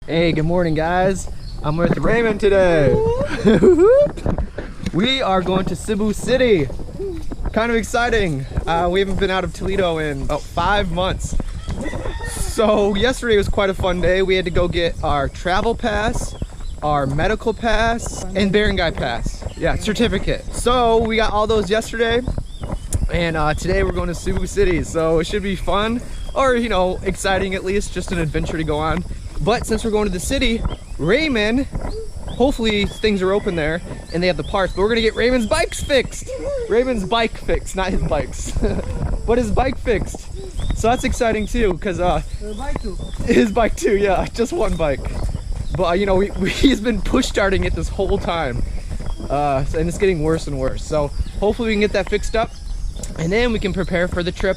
Hey, good morning guys. I'm with Raymond today. We are going to Cebu City. Kind of exciting. We haven't been out of Toledo in about 5 months. So yesterday was quite a fun day. We had to go get our travel pass, our medical pass, and barangay pass. Yeah, certificate. So we got all those yesterday. And today we're going to Cebu City. So it should be fun, or you know, exciting at least, just an adventure to go on. But since we're going to the city, Raymond, hopefully things are open there and they have the parts, but we're gonna get Raymond's bikes fixed. Raymond's bike fixed, not his bikes, but his bike fixed. So that's exciting too, because his bike too, yeah, just one bike. But you know, he's been push starting it this whole time, and it's getting worse and worse. So hopefully we can get that fixed up, and then we can prepare for the trip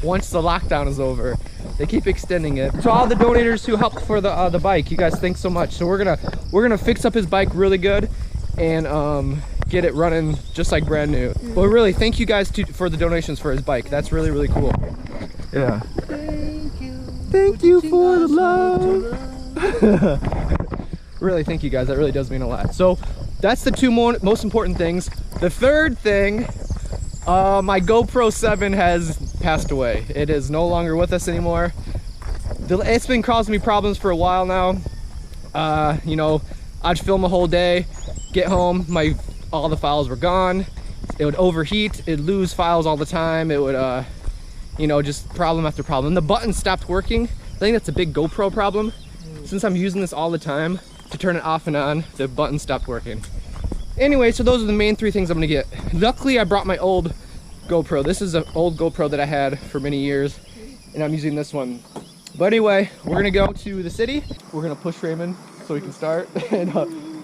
once the lockdown is over. They keep extending it. So all the donators who helped for the bike, you guys, thanks so much. So we're gonna fix up his bike really good and get it running just like brand new. But really, thank you guys for the donations for his bike. That's really, really cool. Yeah. Thank you for the love. Really, thank you guys. That really does mean a lot. So that's the two most important things. The third thing, my GoPro 7 has passed away. It is no longer with us anymore. It's been causing me problems for a while now. You know, I'd film a whole day, get home, all the files were gone. It would overheat, it'd lose files all the time. It would, you know, just problem after problem. The button stopped working. I think that's a big GoPro problem. Since I'm using this all the time to turn it off and on, the button stopped working. Anyway, so those are the main three things I'm gonna get. Luckily, I brought my old GoPro. This is an old GoPro that I had for many years, and I'm using this one. But anyway, we're gonna go to the city. We're gonna push Raymond so we can start, and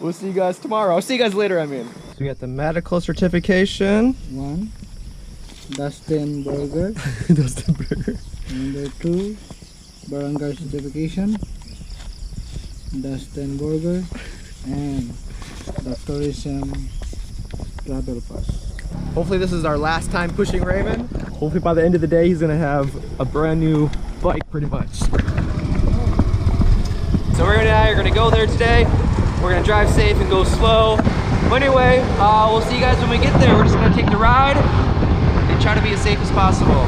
we'll see you guys tomorrow. I'll see you guys later, I mean. So we got the medical certification. One, Dustin burger. Dustin burger. Number 2, barangay certification. Dustin burger. And the tourism travel pass. Hopefully this is our last time pushing Raymond. Hopefully by the end of the day he's gonna have a brand new bike pretty much. So Raymond and I are gonna go there today. We're gonna drive safe and go slow. But anyway, we'll see you guys when we get there. We're just gonna take the ride and try to be as safe as possible.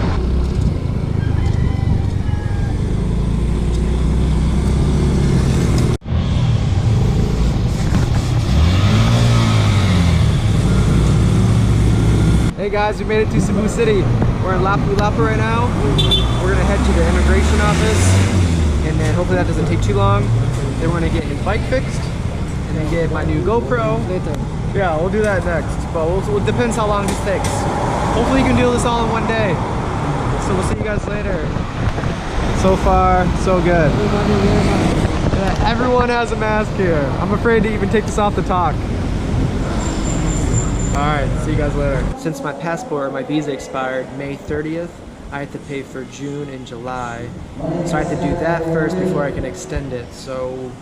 Hey guys, we made it to Cebu City. We're in Lapu-Lapu right now. We're gonna head to the immigration office, and then hopefully that doesn't take too long. Then we're gonna get his bike fixed, and then get my new GoPro. Later. Yeah, we'll do that next, but it depends how long this takes. Hopefully you can do this all in one day. So we'll see you guys later. So far, so good. Yeah, everyone has a mask here. I'm afraid to even take this off the talk. Alright, see you guys later. Since my passport or my visa expired May 30th, I have to pay for June and July. So I have to do that first before I can extend it. So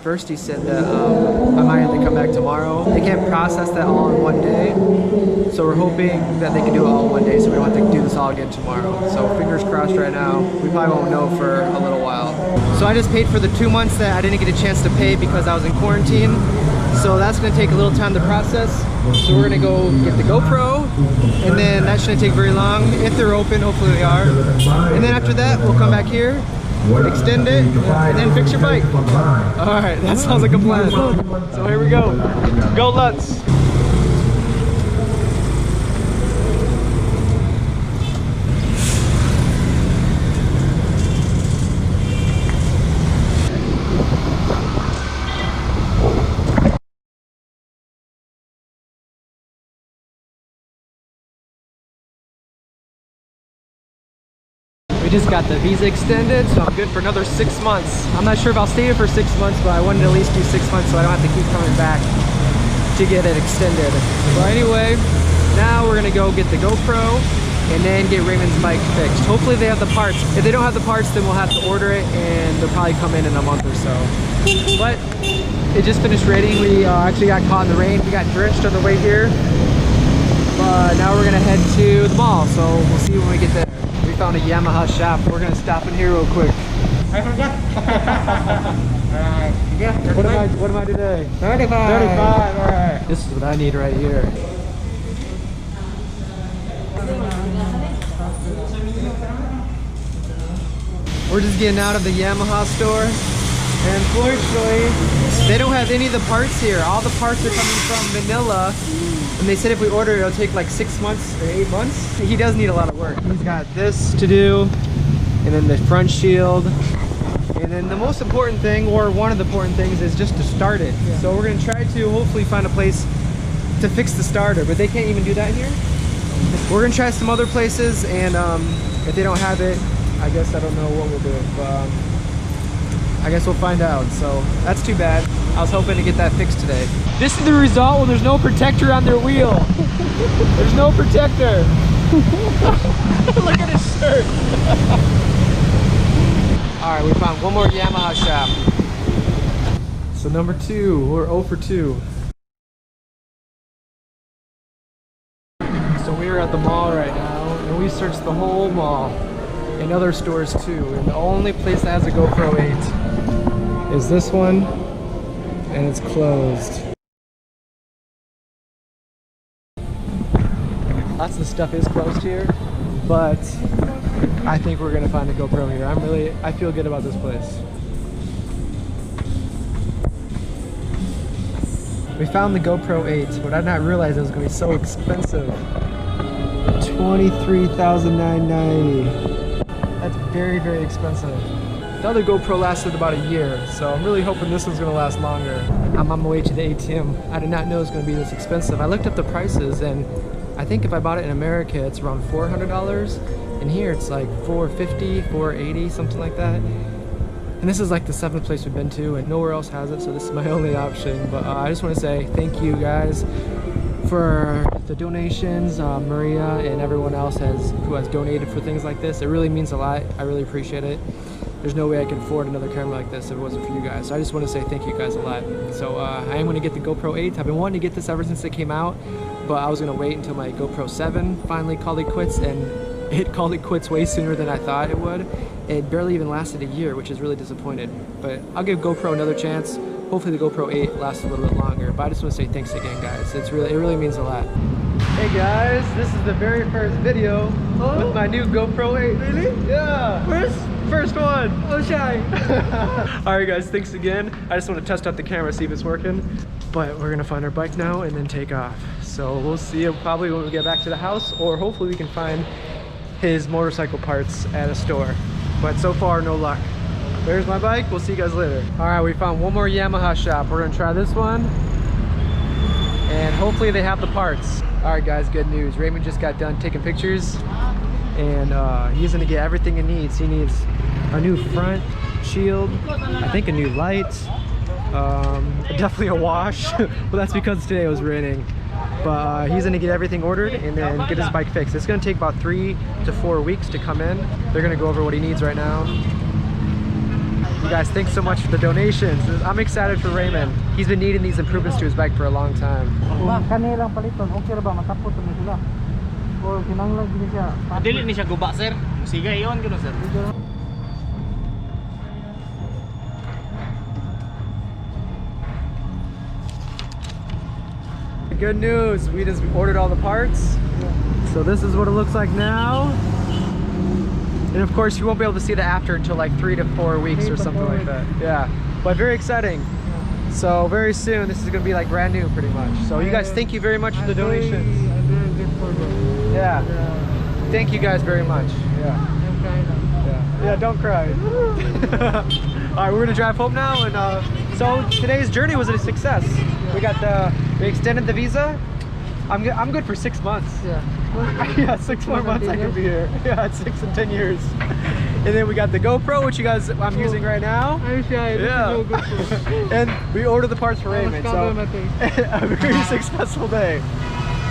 first he said that I might have to come back tomorrow. They can't process that all in one day. So we're hoping that they can do it all in one day so we don't have to do this all again tomorrow. So fingers crossed right now. We probably won't know for a little while. So I just paid for the 2 months that I didn't get a chance to pay because I was in quarantine. So that's gonna take a little time to process. So we're gonna go get the GoPro, and then that shouldn't take very long. If they're open, hopefully they are. And then after that, we'll come back here, extend it, and then fix your bike. All right, that sounds like a plan. So here we go. Go Lutz. We just got the visa extended, so I'm good for another 6 months. I'm not sure if I'll stay here for 6 months, but I wanted to at least do 6 months so I don't have to keep coming back to get it extended. But anyway, now we're gonna go get the GoPro and then get Raymond's bike fixed. Hopefully they have the parts. If they don't have the parts, then we'll have to order it and they'll probably come in a month or so. But it just finished raining. We actually got caught in the rain. We got drenched on the way here. But now we're gonna head to the mall, so we'll see when we get there. We found a Yamaha shop. We're gonna stop in here real quick. I forgot. Alright. Yeah, that's fine. What am I today? 35. 35. All right. This is what I need right here. We're just getting out of the Yamaha store, and fortunately, they don't have any of the parts here. All the parts are coming from Manila, and they said if we order it, it'll take like 6 months or 8 months. He does need a lot of work. He's got this to do, and then the front shield, and then the most important thing, or one of the important things, is just to start it. Yeah. So we're gonna try to hopefully find a place to fix the starter, but they can't even do that here. We're gonna try some other places, and if they don't have it, I guess I don't know what we'll do, but I guess we'll find out. So that's too bad. I was hoping to get that fixed today. This is the result when there's no protector on their wheel. There's no protector. Look at his shirt. All right, we found one more Yamaha shop. So number 2, we're 0 for 2. So we are at the mall right now, and we searched the whole mall and other stores too. And the only place that has a GoPro 8 is this one, and it's closed. Lots of stuff is closed here, but I think we're gonna find a GoPro here. I feel good about this place. We found the GoPro 8, but I did not realize it was gonna be so expensive. $23,990. That's very, very expensive. The other GoPro lasted about a year, so I'm really hoping this one's gonna last longer. I'm on my way to the ATM. I did not know it was gonna be this expensive. I looked up the prices, and I think if I bought it in America, it's around $400. And here it's like $450, $480, something like that. And this is like the 7th place we've been to, and nowhere else has it, so this is my only option. But I just wanna say thank you guys for the donations, Maria and everyone else who has donated for things like this. It really means a lot. I really appreciate it. There's no way I could afford another camera like this if it wasn't for you guys. So I just want to say thank you guys a lot. So I am going to get the GoPro 8. I've been wanting to get this ever since it came out, but I was going to wait until my GoPro 7 finally called it quits, and it called it quits way sooner than I thought it would. It barely even lasted a year, which is really disappointed. But I'll give GoPro another chance. Hopefully the GoPro 8 lasts a little bit longer. But I just want to say thanks again, guys. It really means a lot. Hey guys, this is the very first video with my new GoPro 8. Really? Yeah. First one. Oh, shy. Alright guys, thanks again. I just want to test out the camera, see if it's working. But we're gonna find our bike now and then take off. So we'll see probably when we get back to the house, or hopefully we can find his motorcycle parts at a store. But so far, no luck. There's my bike. We'll see you guys later. All right, we found one more Yamaha shop. We're gonna try this one, and hopefully they have the parts. All right, guys, good news. Raymond just got done taking pictures, and he's gonna get everything he needs. He needs a new front shield, I think a new light, definitely a wash. Well, that's because today it was raining. But he's gonna get everything ordered and then get his bike fixed. It's gonna take about 3 to 4 weeks to come in. They're gonna go over what he needs right now. You guys, thanks so much for the donations. I'm excited for Raymond. He's been needing these improvements to his bike for a long time. Kanilang paliton, okay ra ba matapos na sila? Or kinanglan gid siya. Dili ni siya guba, sir. Sige, iyon ko na, sir. Good news, we just ordered all the parts. So this is what it looks like now. And of course you won't be able to see the after until like 3 to 4 weeks or something like that. Yeah, but very exciting. So very soon this is gonna be like brand new pretty much. So you guys, thank you very much for the donations. Yeah, thank you guys very much. Yeah, don't cry. All right, we're gonna drive home now, and so today's journey was a success. We extended the visa. I'm good for 6 months. Yeah. Yeah, 6 more months I can be here. Yeah, it's 6 and 10 years. And then we got the GoPro, which I'm using right now. Yeah. And we ordered the parts for Raymond. So a very successful day.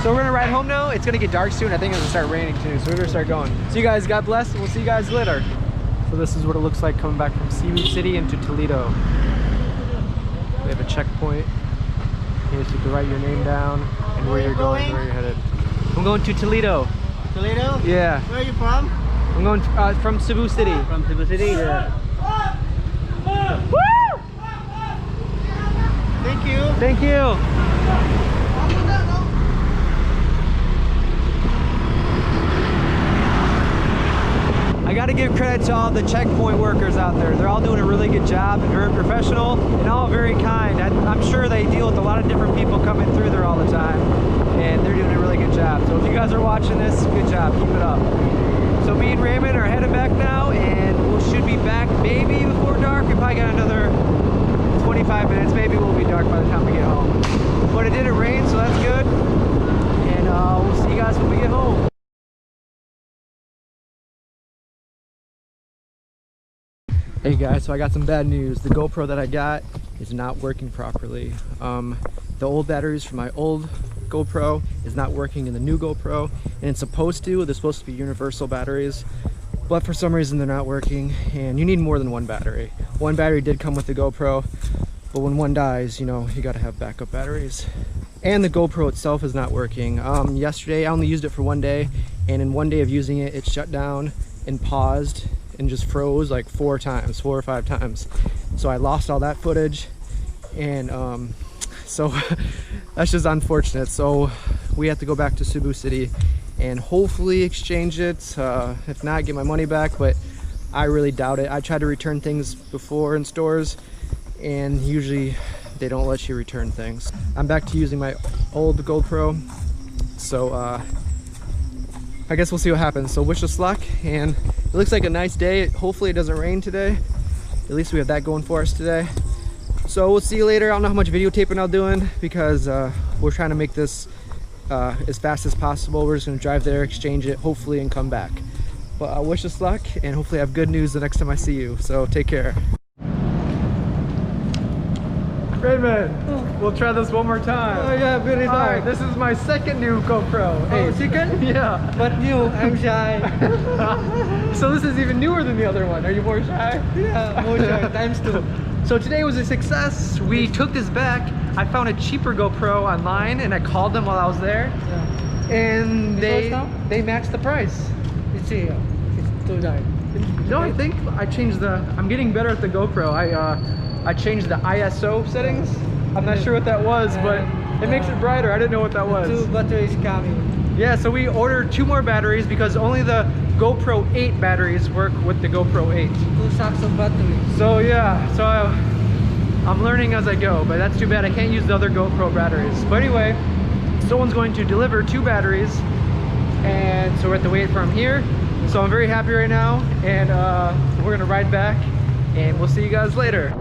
So we're gonna ride home now. It's gonna get dark soon. I think it's gonna start raining too. So we're gonna start going. So you guys, God bless, and we'll see you guys later. So this is what it looks like coming back from Cebu City into Toledo. We have a checkpoint. You have to write your name down and where you're going, where you're headed. I'm going to Toledo. Toledo? Yeah. Where are you from? I'm going from Cebu City. From Cebu City? Yeah. Thank you. I got to give credit to all the checkpoint workers out there. They're all doing a really good job and very professional and all very kind. I'm sure they deal with a lot of different people coming through there all the time, and they're doing a really good job. So if you guys are watching this, good job, keep it up. So me and Raymond are headed back now, and we should be back maybe before dark. We probably got another 25 minutes. Maybe we'll be dark by the time we get home. But it didn't rain, so that's good. And we'll see you guys when we get home. Hey guys, so I got some bad news. The GoPro that I got is not working properly. The old batteries from my old GoPro is not working in the new GoPro, and it's supposed to. They're supposed to be universal batteries, but for some reason they're not working, and you need more than one battery. One battery did come with the GoPro, but when one dies, you know, you gotta have backup batteries. And the GoPro itself is not working. Yesterday I only used it for one day, and in one day of using it, it shut down and paused and just froze like 4 or 5 times. So I lost all that footage, and so that's just unfortunate. So we have to go back to Cebu City and hopefully exchange it. If not, get my money back, but I really doubt it. I tried to return things before in stores, and usually they don't let you return things. I'm back to using my old GoPro, so I guess we'll see what happens. So wish us luck, and it looks like a nice day. Hopefully it doesn't rain today. At least we have that going for us today. So we'll see you later. I don't know how much videotaping I'm doing because we're trying to make this as fast as possible. We're just gonna drive there, exchange it, hopefully, and come back. But wish us luck, and hopefully I have good news the next time I see you. So take care. Raymond, we'll try this one more time. Oh yeah, very All right, hard. this is my second new GoPro. Oh, second? Yeah. But new, I'm shy. So this is even newer than the other one. Are you more shy? Yeah, more shy, times 2. So today was a success. We took this back. I found a cheaper GoPro online, and I called them while I was there, Yeah. and It goes they matched the price. It's here. It's too dark. No, I think I changed I'm getting better at the GoPro. I changed the ISO settings. I'm not sure what that was, but it makes it brighter. I didn't know what that was. 2 batteries coming. Yeah, so we ordered 2 more batteries because only the GoPro 8 batteries work with the GoPro 8. 2 sacks of batteries. So yeah, so I'm learning as I go, but that's too bad. I can't use the other GoPro batteries. But anyway, someone's going to deliver 2 batteries, and so we have to wait for them here. So I'm very happy right now, and we're gonna ride back, and we'll see you guys later.